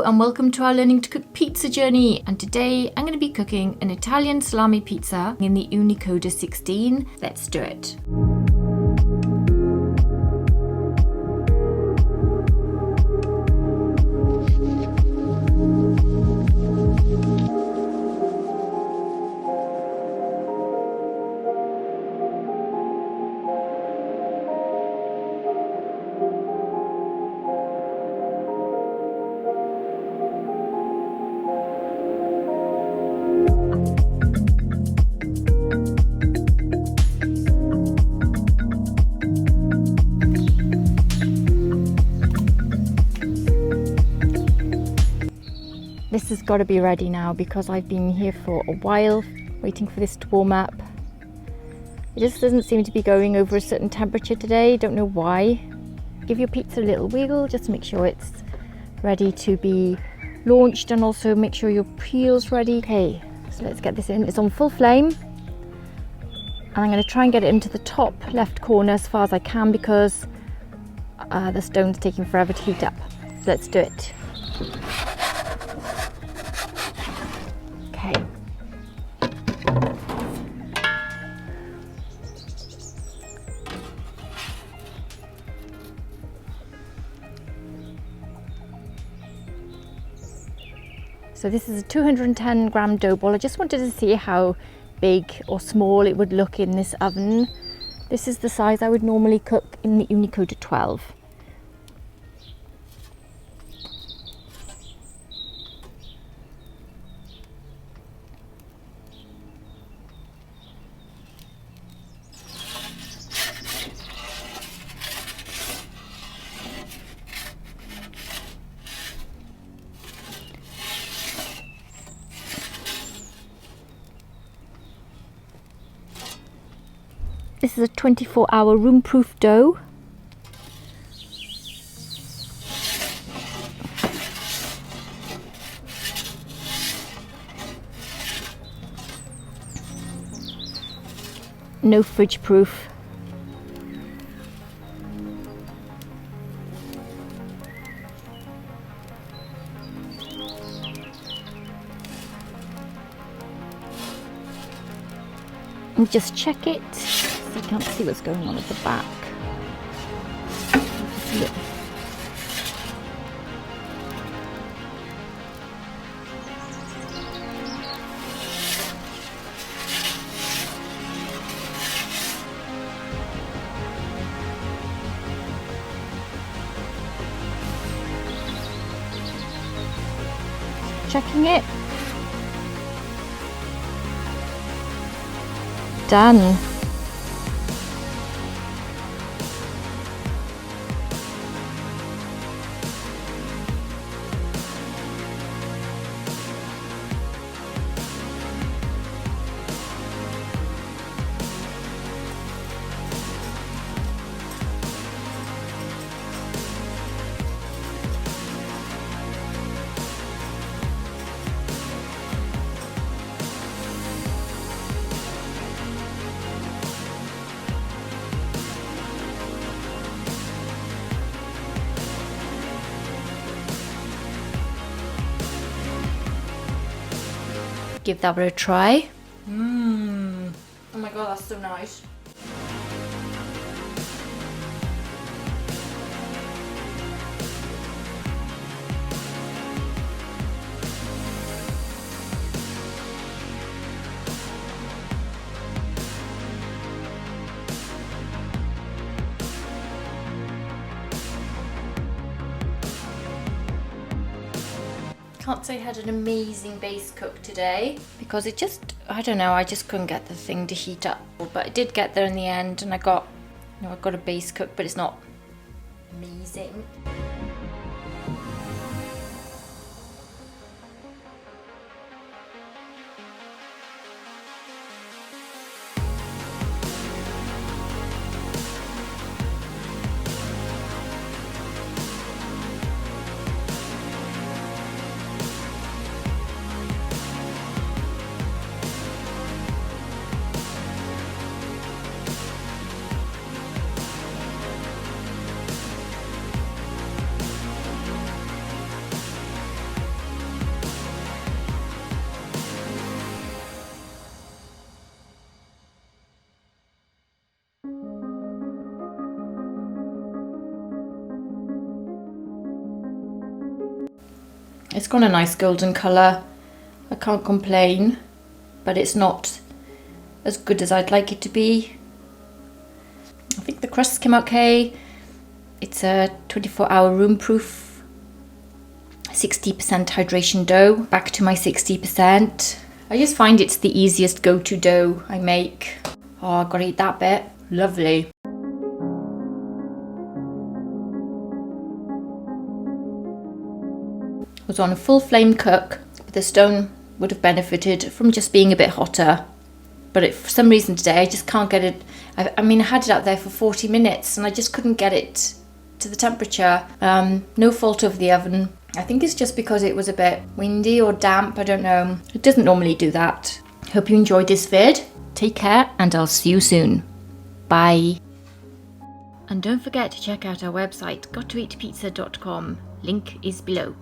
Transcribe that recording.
and welcome to our Learning to Cook Pizza journey. And today I'm going to be cooking an Italian salami pizza in the Ooni Koda 16. Let's do it. This has got to be ready now because I've been here for a while waiting for this to warm up. It just doesn't seem to be going over a certain temperature today, don't know why. Give your pizza a little wiggle just to make sure it's ready to be launched, and also make sure your peel's ready. Okay, so let's get this in. It's on full flame and I'm going to try and get it into the top left corner as far as I can because the stone's taking forever to heat up. So let's do it. Okay. So this is a 210 gram dough ball. I just wanted to see how big or small it would look in this oven. This is the size I would normally cook in the Ooni Koda 12. This is a 24-hour room-proof dough. No fridge proof. And just check it. I can't see what's going on at the back. Checking it. Done. Give that a try. Oh my god, that's so nice. Can't say I had an amazing base cook today because it just, I don't know, I just couldn't get the thing to heat up. But I did get there in the end, and I got a base cook, but it's not amazing. It's got a nice golden colour. I can't complain, but it's not as good as I'd like it to be. I think the crust came out okay. It's a 24-hour room-proof, 60% hydration dough. Back to my 60%. I just find it's the easiest go-to dough I make. Oh, I've got to eat that bit. Lovely. I was on a full flame cook, but the stone would have benefited from just being a bit hotter. But for some reason today, I just can't get it. I mean, I had it out there for 40 minutes and I just couldn't get it to the temperature. No fault of the oven. I think it's just because it was a bit windy or damp. I don't know. It doesn't normally do that. Hope you enjoyed this vid. Take care and I'll see you soon. Bye. And don't forget to check out our website, gottoeatpizza.com. Link is below.